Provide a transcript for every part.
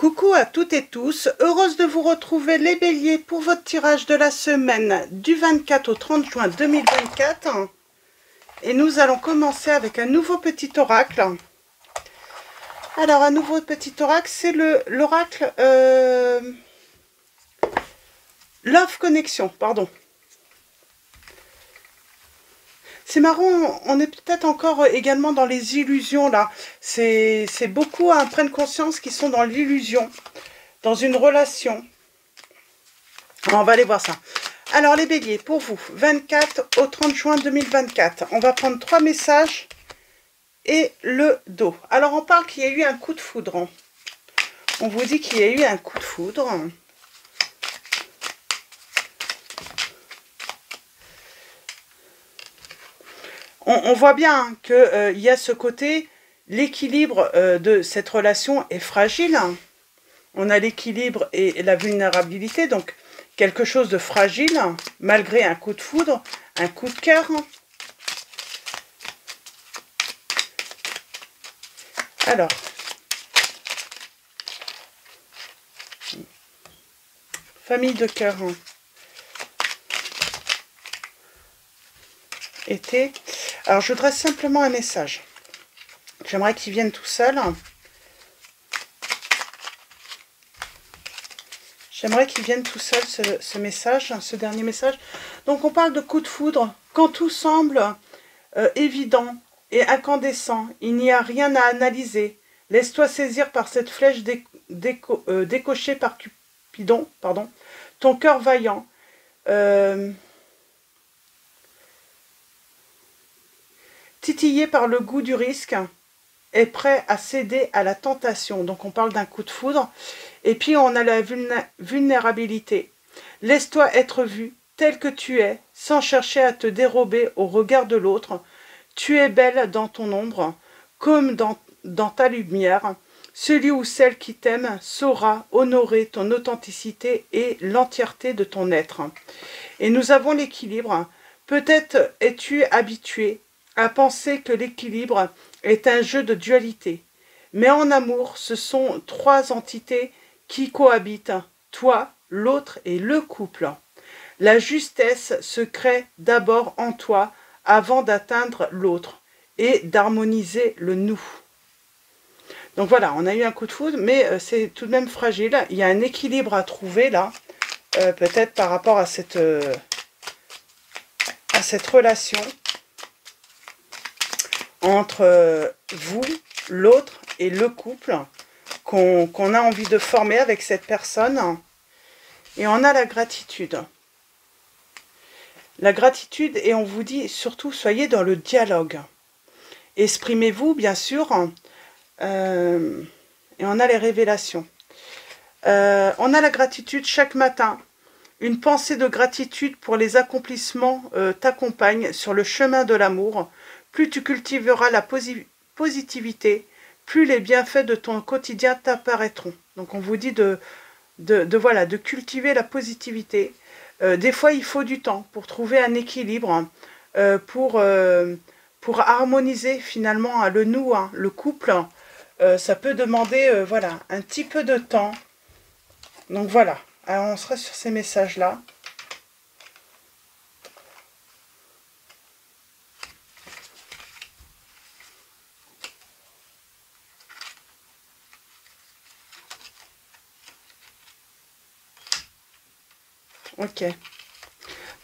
Coucou à toutes et tous, heureuse de vous retrouver les béliers pour votre tirage de la semaine du 24 au 30 juin 2024. Et nous allons commencer avec un nouveau petit oracle. Alors un nouveau petit oracle, c'est l'oracle Love Connection, pardon. C'est marrant, on est peut-être encore également dans les illusions là. C'est beaucoup à prendre conscience qu'ils sont dans l'illusion, dans une relation. Alors, on va aller voir ça. Alors les béliers, pour vous, 24 au 30 juin 2024, on va prendre 3 messages et le dos. Alors on parle qu'il y a eu un coup de foudre. On vous dit qu'il y a eu un coup de foudre. On voit bien qu'il y a ce côté, l'équilibre de cette relation est fragile. On a l'équilibre et la vulnérabilité, donc quelque chose de fragile, malgré un coup de foudre, un coup de cœur. Alors, famille de cœur. Été. Alors, je voudrais simplement un message. J'aimerais qu'il vienne tout seul. J'aimerais qu'il vienne tout seul, ce message, ce dernier message. Donc, on parle de coup de foudre. Quand tout semble évident et incandescent, il n'y a rien à analyser. Laisse-toi saisir par cette flèche décochée par Cupidon, pardon. Ton cœur vaillant. Titillé par le goût du risque, est prêt à céder à la tentation. Donc on parle d'un coup de foudre. Et puis on a la vulnérabilité. Laisse-toi être vu tel que tu es, sans chercher à te dérober au regard de l'autre. Tu es belle dans ton ombre, comme dans ta lumière. Celui ou celle qui t'aime saura honorer ton authenticité et l'entièreté de ton être. Et nous avons l'équilibre. Peut-être es-tu habitué à penser que l'équilibre est un jeu de dualité. Mais en amour, ce sont 3 entités qui cohabitent, toi, l'autre et le couple. La justesse se crée d'abord en toi avant d'atteindre l'autre et d'harmoniser le nous. Donc voilà, on a eu un coup de foudre, mais c'est tout de même fragile. Il y a un équilibre à trouver là, peut-être par rapport à cette relation entre vous, l'autre et le couple qu'on a envie de former avec cette personne. Et on a la gratitude. La gratitude, et on vous dit surtout, soyez dans le dialogue. Exprimez-vous, bien sûr. Et on a les révélations. On a la gratitude chaque matin. Une pensée de gratitude pour les accomplissements t'accompagne sur le chemin de l'amour. Plus tu cultiveras la positivité, plus les bienfaits de ton quotidien t'apparaîtront. Donc on vous dit de cultiver la positivité. Des fois, il faut du temps pour trouver un équilibre, pour harmoniser finalement le nous, le couple. Ça peut demander voilà, un petit peu de temps. Donc voilà, alors, on sera sur ces messages-là. Ok.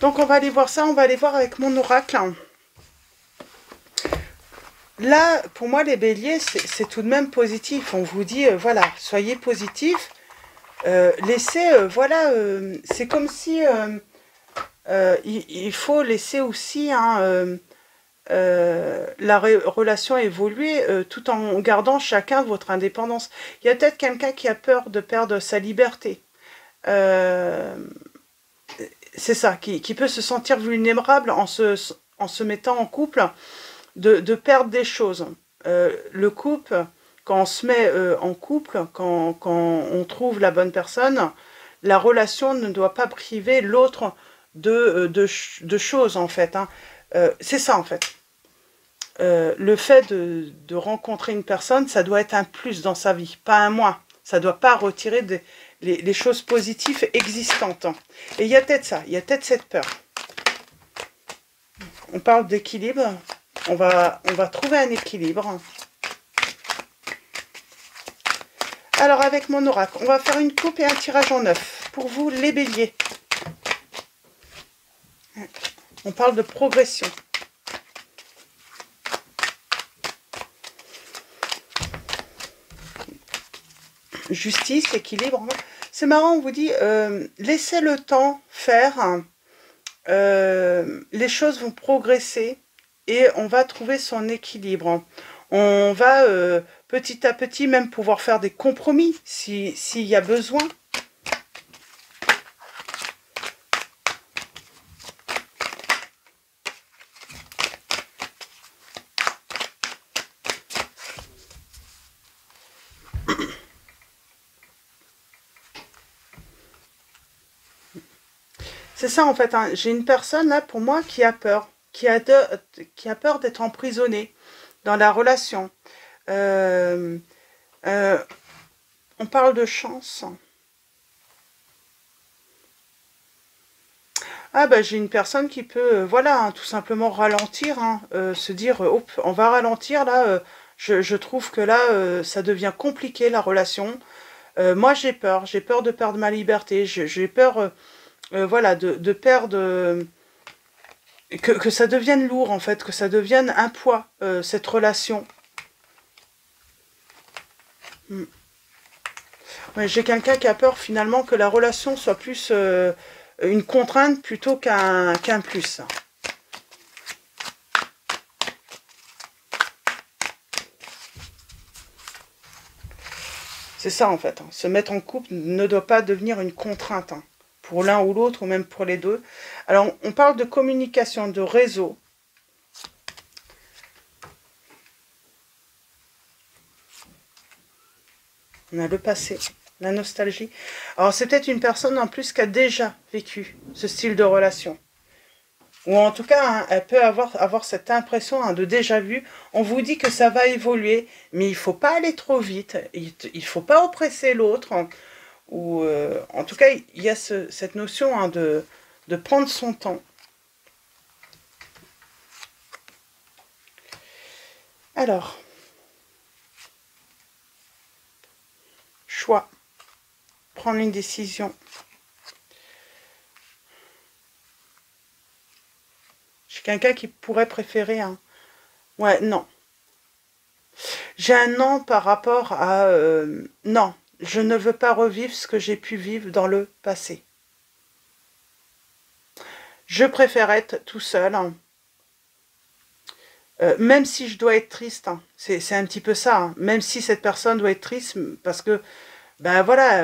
Donc on va aller voir ça, on va aller voir avec mon oracle. Là, pour moi, les béliers, c'est tout de même positif. On vous dit, voilà, soyez positifs. Laissez, voilà, c'est comme si il faut laisser aussi la relation évoluer tout en gardant chacun votre indépendance. Il y a peut-être quelqu'un qui a peur de perdre sa liberté. C'est ça, qui peut se sentir vulnérable en se mettant en couple, de perdre des choses. Le couple, quand on se met en couple, quand on trouve la bonne personne, la relation ne doit pas priver l'autre de choses, en fait. C'est ça, en fait. Le fait de rencontrer une personne, ça doit être un plus dans sa vie, pas un moins. Ça ne doit pas retirer les choses positives existantes. Et il y a peut-être ça, il y a peut-être cette peur. On parle d'équilibre. On va trouver un équilibre. Alors, avec mon oracle, on va faire une coupe et un tirage en 9. Pour vous, les béliers. On parle de progression. Justice, équilibre. C'est marrant, on vous dit, laissez le temps faire. Les choses vont progresser et on va trouver son équilibre. On va petit à petit même pouvoir faire des compromis s'il y a besoin. C'est ça en fait, hein. J'ai une personne là pour moi qui a peur, qui a peur d'être emprisonnée dans la relation. On parle de chance. Ah bah j'ai une personne qui peut, voilà, hein, tout simplement ralentir, hein, se dire, hop, on va ralentir là, je trouve que là, ça devient compliqué la relation. Moi j'ai peur de perdre ma liberté, j'ai peur, voilà, de perdre, que ça devienne lourd en fait, que ça devienne un poids, cette relation. Ouais, j'ai quelqu'un qui a peur finalement que la relation soit plus une contrainte plutôt qu'un plus. C'est ça en fait, hein. Se mettre en couple ne doit pas devenir une contrainte, hein, pour l'un ou l'autre, ou même pour les deux. Alors on parle de communication, de réseau. On a le passé, la nostalgie. Alors c'est peut-être une personne en plus qui a déjà vécu ce style de relation. Ou en tout cas, hein, elle peut avoir cette impression, hein, de déjà vu. On vous dit que ça va évoluer, mais il ne faut pas aller trop vite. Il ne faut pas oppresser l'autre. Hein, ou en tout cas, il y a cette notion, hein, de prendre son temps. Alors, choix. Prendre une décision. J'ai quelqu'un qui pourrait préférer un... Ouais, non. J'ai un non par rapport à... non, je ne veux pas revivre ce que j'ai pu vivre dans le passé. Je préfère être tout seul. Hein. Même si je dois être triste. Hein. C'est un petit peu ça. Hein. Même si cette personne doit être triste parce que, ben voilà,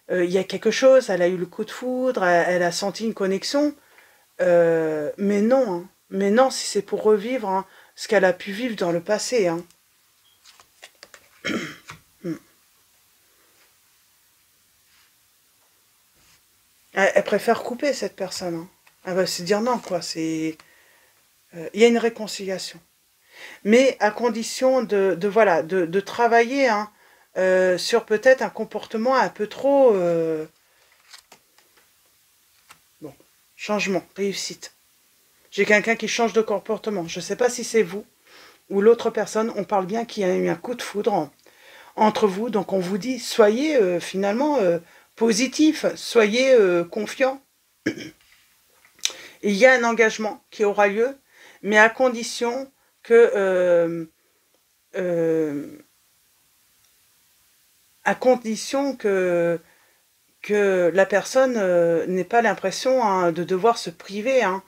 il y a quelque chose, elle a eu le coup de foudre, elle a senti une connexion. Mais non, hein. Mais non, si c'est pour revivre, hein, ce qu'elle a pu vivre dans le passé. Hein. Elle préfère couper cette personne. Hein. Elle va se dire non, quoi. C'est, il y a une réconciliation. Mais à condition voilà, de travailler, hein, sur peut-être un comportement un peu trop... bon, changement, réussite. J'ai quelqu'un qui change de comportement. Je ne sais pas si c'est vous ou l'autre personne. On parle bien qu'il y a eu un coup de foudre entre vous. Donc on vous dit, soyez finalement positif, soyez confiant. Il y a un engagement qui aura lieu, mais à condition que... à condition que la personne n'ait pas l'impression, hein, de devoir se priver, hein,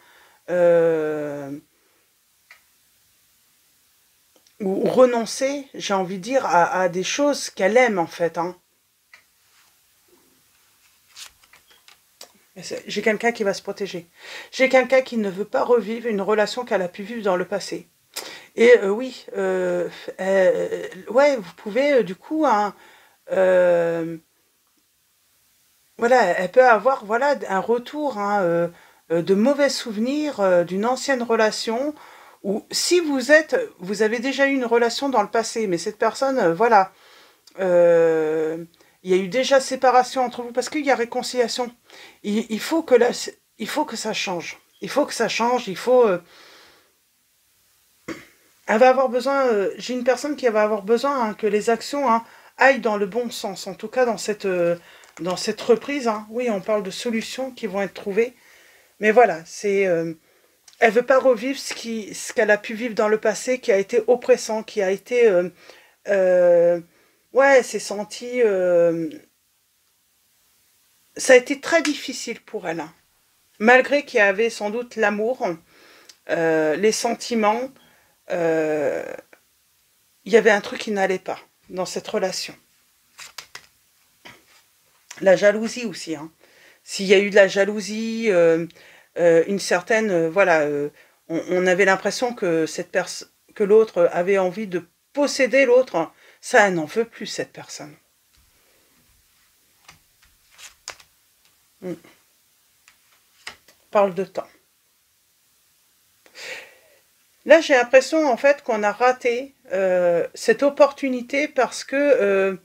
ou renoncer, j'ai envie de dire, à des choses qu'elle aime en fait. Hein. J'ai quelqu'un qui va se protéger. J'ai quelqu'un qui ne veut pas revivre une relation qu'elle a pu vivre dans le passé. Et oui, ouais, vous pouvez du coup, hein, voilà, elle peut avoir, voilà, un retour, hein, de mauvais souvenirs d'une ancienne relation. Ou si vous avez déjà eu une relation dans le passé, mais cette personne, voilà, il y a eu déjà séparation entre vous, parce qu'il y a réconciliation. Il faut que il faut que ça change. Il faut que ça change, il faut... elle va avoir besoin, j'ai une personne qui va avoir besoin hein, que les actions hein, aillent dans le bon sens, en tout cas dans cette reprise. Hein. Oui, on parle de solutions qui vont être trouvées, mais voilà, c'est... elle veut pas revivre ce qu'elle a pu vivre dans le passé, qui a été oppressant, qui a été... ouais, c'est senti... ça a été très difficile pour elle, hein. Malgré qu'il y avait sans doute l'amour, les sentiments, il y avait un truc qui n'allait pas dans cette relation. La jalousie aussi. Hein. S'il y a eu de la jalousie, une certaine... voilà, on avait l'impression que que l'autre avait envie de posséder l'autre. Ça, elle n'en veut plus, cette personne. On parle de temps. Là, j'ai l'impression, en fait, qu'on a raté cette opportunité parce que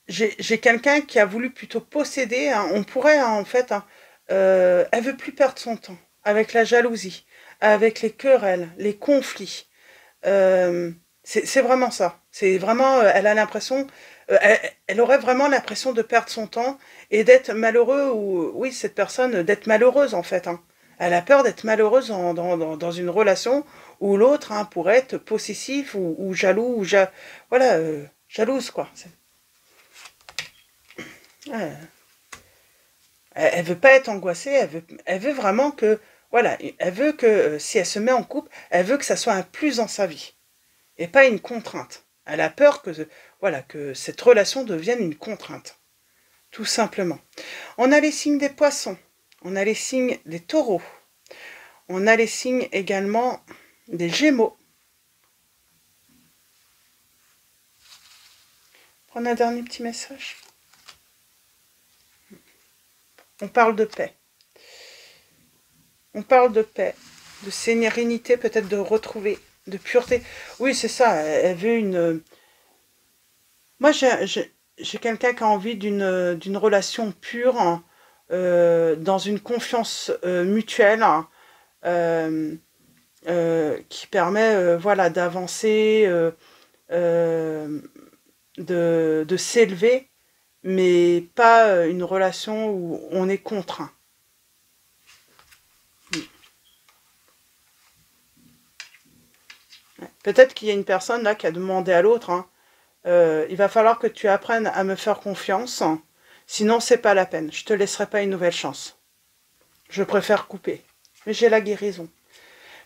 j'ai quelqu'un qui a voulu plutôt posséder. Hein, on pourrait, hein, en fait, hein, elle veut plus perdre son temps avec la jalousie, avec les querelles, les conflits. C'est vraiment ça. C'est vraiment, elle a l'impression, elle aurait vraiment l'impression de perdre son temps et d'être malheureux, ou oui, cette personne, d'être malheureuse en fait. Hein. Elle a peur d'être malheureuse dans une relation où l'autre hein, pourrait être possessif ou jaloux, voilà, jalouse quoi. Ouais. Elle veut pas être angoissée, elle veut vraiment que, voilà, elle veut que si elle se met en couple, elle veut que ça soit un plus dans sa vie. Et pas une contrainte. Elle a peur que, voilà, que cette relation devienne une contrainte. Tout simplement. On a les signes des poissons. On a les signes des taureaux. On a les signes également des gémeaux. Prendre un dernier petit message. On parle de paix. On parle de paix, de sérénité, peut-être de retrouver, de pureté. Oui, c'est ça. Elle veut une... Moi, j'ai quelqu'un qui a envie d'une relation pure, hein, dans une confiance mutuelle, hein, qui permet voilà, d'avancer, de s'élever, mais pas une relation où on est contraint. Peut-être qu'il y a une personne là qui a demandé à l'autre, hein, il va falloir que tu apprennes à me faire confiance, sinon c'est pas la peine, je te laisserai pas une nouvelle chance. Je préfère couper. Mais j'ai la guérison.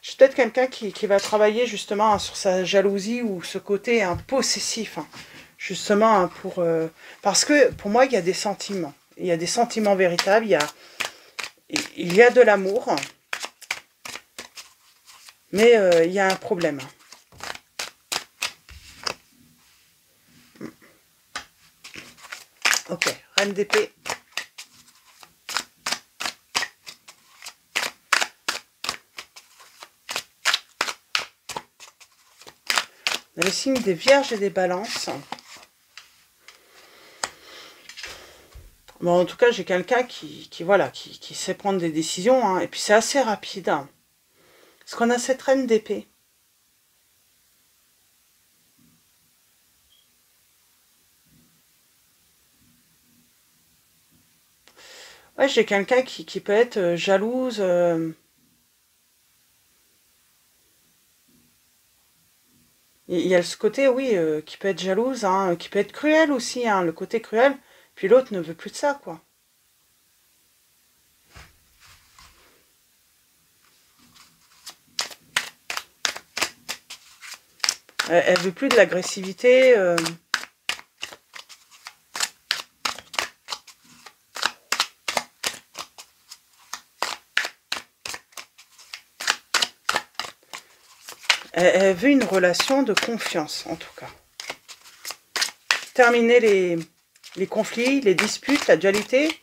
J'ai peut-être quelqu'un qui va travailler justement hein, sur sa jalousie ou ce côté hein, possessif, hein, justement hein, parce que pour moi il y a des sentiments. Il y a des sentiments véritables, il y a de l'amour, mais il y a un problème. Ok, reine d'épée. On a le signe des vierges et des balances. Bon, en tout cas, j'ai quelqu'un qui sait prendre des décisions. Hein, et puis, c'est assez rapide. Hein. Parce qu'on a cette reine d'épée. Ouais, j'ai quelqu'un qui peut être jalouse. Il y a ce côté, oui, qui peut être jalouse, hein, qui peut être cruel aussi, hein, le côté cruel. Puis l'autre ne veut plus de ça, quoi. Elle veut plus de l'agressivité. Elle veut une relation de confiance, en tout cas. Terminer les conflits, les disputes, la dualité,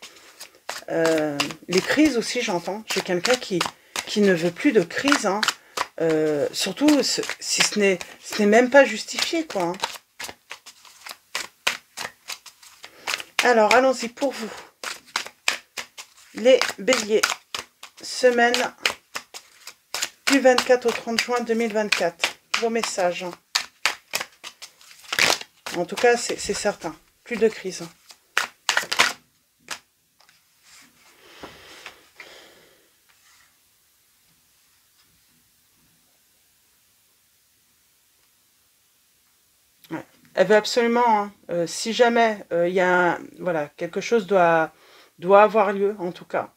les crises aussi, j'entends. J'ai quelqu'un qui ne veut plus de crise, hein. Surtout si ce n'est même pas justifié, quoi. Hein. Alors, allons-y pour vous. Les béliers, semaine du 24 au 30 juin 2024. Vos messages. En tout cas, c'est certain. Plus de crise. Ouais. Elle veut absolument, hein, si jamais il y a voilà, quelque chose doit avoir lieu, en tout cas.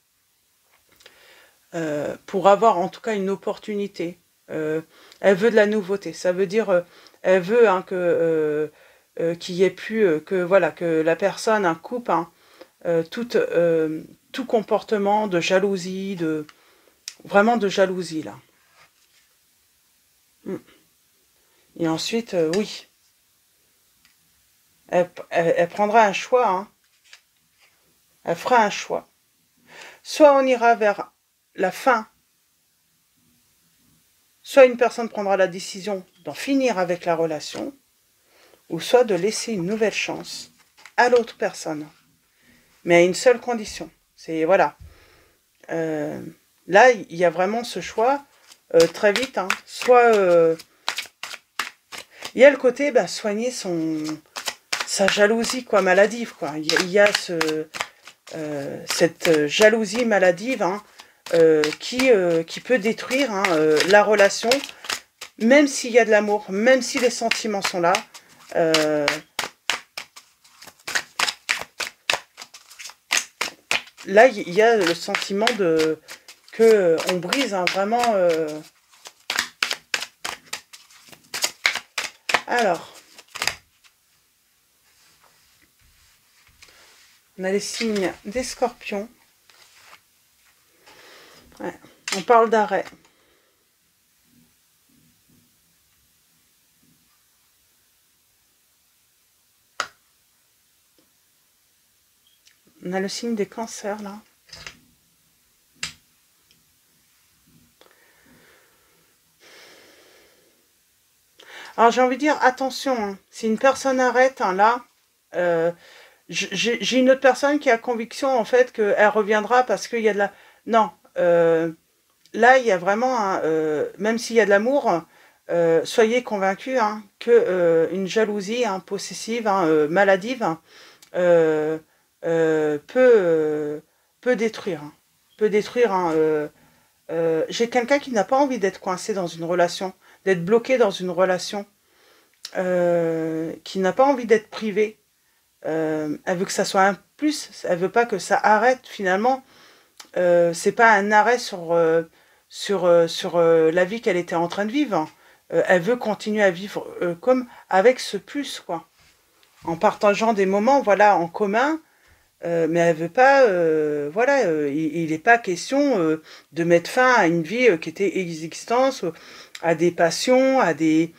Pour avoir en tout cas une opportunité. Elle veut de la nouveauté. Ça veut dire, elle veut hein, qu'il y ait plus, que voilà, que la personne coupe hein, tout comportement de jalousie, vraiment de jalousie là. Et ensuite, oui, elle prendra un choix. Hein. Elle fera un choix. Soit on ira vers la fin, soit une personne prendra la décision d'en finir avec la relation, ou soit de laisser une nouvelle chance à l'autre personne. Mais à une seule condition. C'est, voilà. Là, il y a vraiment ce choix, très vite. Hein. Soit, il y a le côté, soigner sa jalousie, quoi, maladive, quoi. Il y a cette jalousie maladive, hein, qui peut détruire hein, la relation, même s'il y a de l'amour, même si les sentiments sont là. Là, il y a le sentiment que on brise hein, vraiment. Alors, on a les signes des scorpions. Ouais, on parle d'arrêt. On a le signe des cancers, là. Alors, j'ai envie de dire, attention, hein, si une personne arrête, hein, là, j'ai une autre personne qui a conviction, en fait, qu'elle reviendra parce qu'il y a de la... Non, là, il y a vraiment, hein, même s'il y a de l'amour, soyez convaincus hein, qu'une jalousie hein, possessive, hein, maladive, hein, peut détruire. Hein, peut détruire. Hein, j'ai quelqu'un qui n'a pas envie d'être coincé dans une relation, d'être bloqué dans une relation, qui n'a pas envie d'être privé. Elle veut que ça soit un plus, elle veut pas que ça arrête finalement. C'est pas un arrêt sur la vie qu'elle était en train de vivre. Elle veut continuer à vivre comme avec ce plus, quoi. En partageant des moments, voilà, en commun, mais elle veut pas, voilà, il n'est pas question de mettre fin à une vie qui était existence, à des passions, à des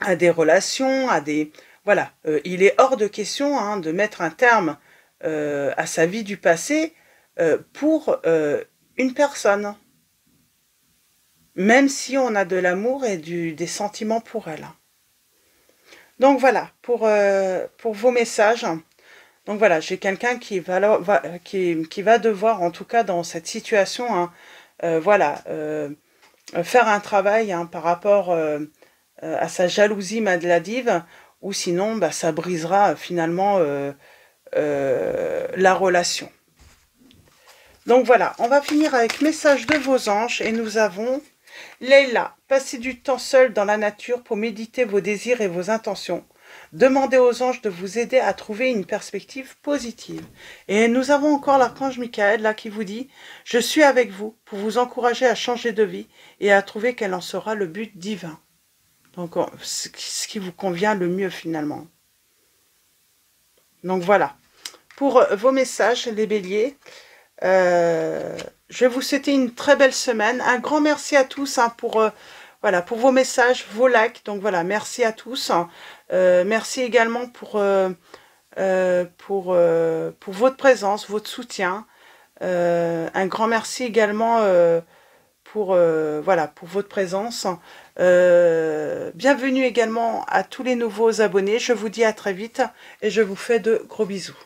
relations, voilà. Il est hors de question hein, de mettre un terme à sa vie du passé pour une personne, même si on a de l'amour et des sentiments pour elle. Donc voilà, pour vos messages. Donc voilà, j'ai quelqu'un qui va devoir, en tout cas dans cette situation, hein, voilà, faire un travail hein, par rapport à sa jalousie maladive, ou sinon ça brisera finalement la relation. Donc voilà, on va finir avec message de vos anges et nous avons Leïla, passez du temps seul dans la nature pour méditer vos désirs et vos intentions. Demandez aux anges de vous aider à trouver une perspective positive. Et nous avons encore l'archange Michael là qui vous dit « Je suis avec vous pour vous encourager à changer de vie et à trouver quel en sera le but divin. » Donc ce qui vous convient le mieux finalement. Donc voilà. Pour vos messages, les béliers, je vais vous souhaiter une très belle semaine. Un grand merci à tous hein, voilà, pour vos messages, vos likes. Donc voilà, merci à tous. Merci également pour votre présence, votre soutien. Un grand merci également pour, voilà, pour votre présence. Bienvenue également à tous les nouveaux abonnés. Je vous dis à très vite et je vous fais de gros bisous.